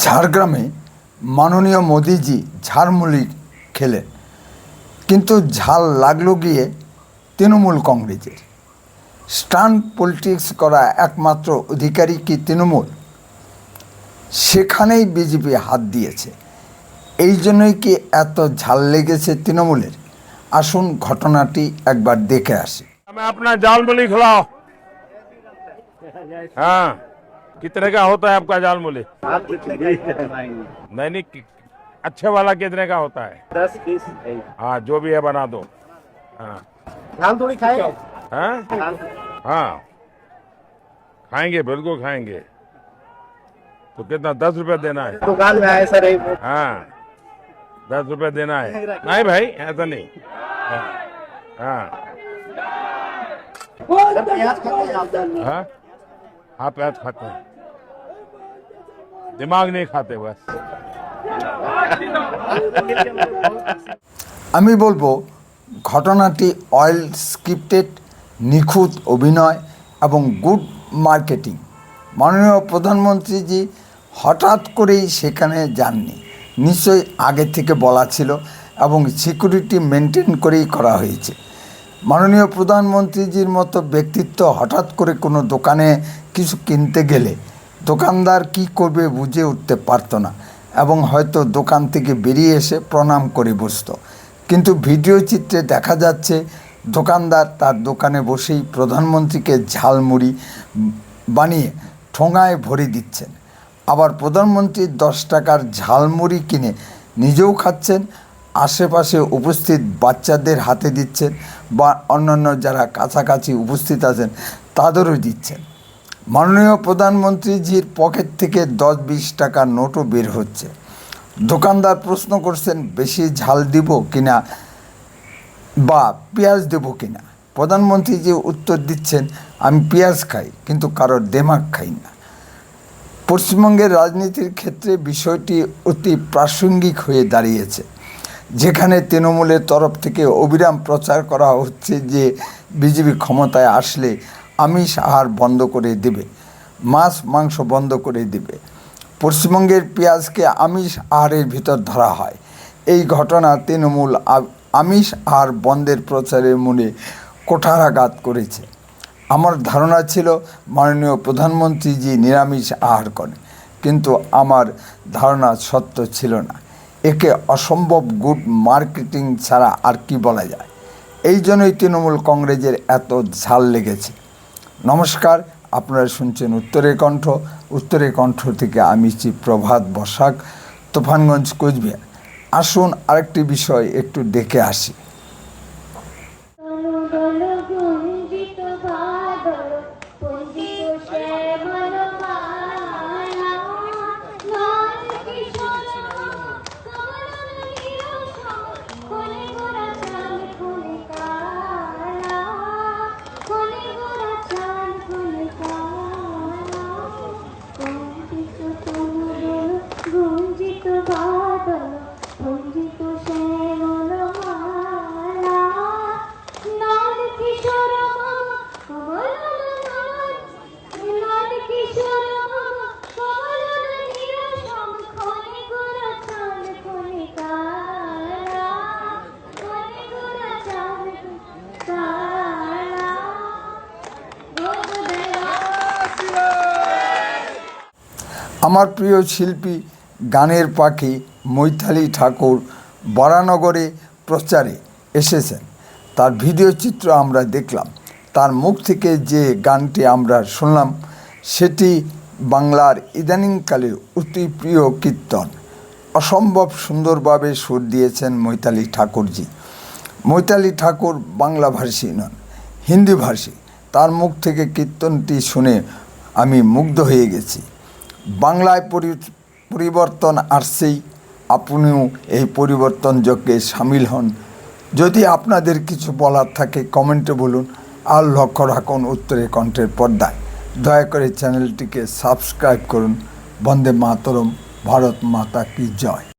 ঝাড়গ্রামে মাননীয় মোদিজি ঝালমুড়ি খেলেন, কিন্তু ঝাল লাগলো গিয়ে তৃণমূল কংগ্রেসের। স্টান্ট পলিটিক্স করা একমাত্র অধিকারী কি তৃণমূল? সেখানেই বিজেপি হাত দিয়েছে। এই জন্যই কি এত ঝাল লেগেছে তৃণমূলের? আসুন ঘটনাটি একবার দেখে আসি। मैं अपना जालमुली खिलाओ। हाँ, कितने का होता है आपका जालमुली? नहीं, अच्छे वाला कितने का होता है? 10-20। हाँ, जो भी है बना दो। हाँ धान थोड़ी खाएगा। हाँ हाँ, खाएंगे, बिल्कुल खाएंगे। तो कितना 10 रुपए देना है? दुकान में आए सर। हाँ, 10 रुपए देना है। नहीं भाई, ऐसा नहीं। हाँ प्याज खाते हैं आप? हाँ हाँ, प्याज खाते हैं, दिमाग नहीं खाते बस। আমি বলবো ঘটনাটি অয়েল স্ক্রিপ্টেড, নিখুঁত অভিনয় এবং গুড মার্কেটিং। মাননীয় প্রধানমন্ত্রীজি হঠাৎ করেই সেখানে যাননি, নিশ্চয়ই আগে থেকে বলা ছিল এবং সিকিউরিটি মেনটেন করেই করা হয়েছে। মাননীয় প্রধানমন্ত্রীজির মতো ব্যক্তিত্ব হঠাৎ করে কোনো দোকানে কিছু কিনতে গেলে দোকানদার কি করবে বুঝে উঠতে পারতো না এবং হয়তো দোকান থেকে বেরিয়ে এসে প্রণাম করে বসত। কিন্তু ভিডিও চিত্রে দেখা যাচ্ছে দোকানদার তার দোকানে বসেই প্রধানমন্ত্রীকে ঝালমুড়ি বানিয়ে ঠোঙায় ভরে দিচ্ছেন। আবার প্রধানমন্ত্রী 10 টাকার ঝালমুড়ি কিনে নিজেও খাচ্ছেন, আশেপাশে উপস্থিত বাচ্চাদের হাতে দিচ্ছেন বা অন্যান্য যারা কাছাকাছি উপস্থিত আছেন তাদেরও দিচ্ছেন। মাননীয় প্রধানমন্ত্রীজির পকেট থেকে 10-20 টাকার নোটও বের হচ্ছে। দোকানদার প্রশ্ন করছেন বেশি ঝাল দিব কিনা বা পেঁয়াজ দেব কিনা। প্রধানমন্ত্রীজি উত্তর দিচ্ছেন আমি পেঁয়াজ খাই, কিন্তু কারোর দেমাগ খাই না। পশ্চিমবঙ্গের রাজনীতির ক্ষেত্রে বিষয়টি অতি প্রাসঙ্গিক হয়ে দাঁড়িয়েছে, যেখানে তৃণমূলের তরফ থেকে অবিরাম প্রচার করা হচ্ছে যে বিজেপি ক্ষমতায় আসলে আমিষ আহার বন্ধ করে দেবে, মাছ মাংস বন্ধ করে দেবে। পশ্চিমবঙ্গের পেঁয়াজকে আমিষ আহারের ভিতর ধরা হয়। এই ঘটনা তৃণমূল আমিষ আহার বন্ধের প্রচারের মূলে কুঠারাঘাত করেছে। আমার ধারণা ছিল মাননীয় প্রধানমন্ত্রীজি নিরামিষ আহার করেন, কিন্তু আমার ধারণা সত্য ছিল না। একে অসম্ভব গুড মার্কেটিং ছাড়া আর কি বলা যায়। এই জন্যই তৃণমূল কংগ্রেসের এত ঝাল লেগেছে। নমস্কার, আপনারা শুনছেন উত্তরের কণ্ঠ। উত্তরের কণ্ঠ থেকে আমি প্রভাত বসাক, তুফানগঞ্জ, কোচবিহার। আসুন আরেকটি বিষয় একটু দেখে আসি। আমার প্রিয় শিল্পী, গানের পাখি মৈথালি ঠাকুর বরানগরে প্রচারে এসেছেন। তার ভিডিও চিত্র আমরা দেখলাম। তার মুখ থেকে যে গানটি আমরা শুনলাম সেটি বাংলার ইদানিংকালের অতি প্রিয় কীর্তন। অসম্ভব সুন্দরভাবে সুর দিয়েছেন মৈথালি ঠাকুরজি। মৈথালি ঠাকুর বাংলাভাষী নন, হিন্দিভাষী। তার মুখ থেকে কীর্তনটি শুনে আমি মুগ্ধ হয়ে গেছি। বাংলায় পরিবর্তন আসছেই, আপনিও এই পরিবর্তন যজ্ঞে সামিল হন। যদি আপনাদের কিছু বলার থাকে কমেন্টে বলুন, আর লক্ষ্য রাখুন উত্তরের কণ্ঠের পর্দায়। দয়া করে চ্যানেলটিকে সাবস্ক্রাইব করুন। বন্দে মাতরম, ভারত মাতা কি জয়।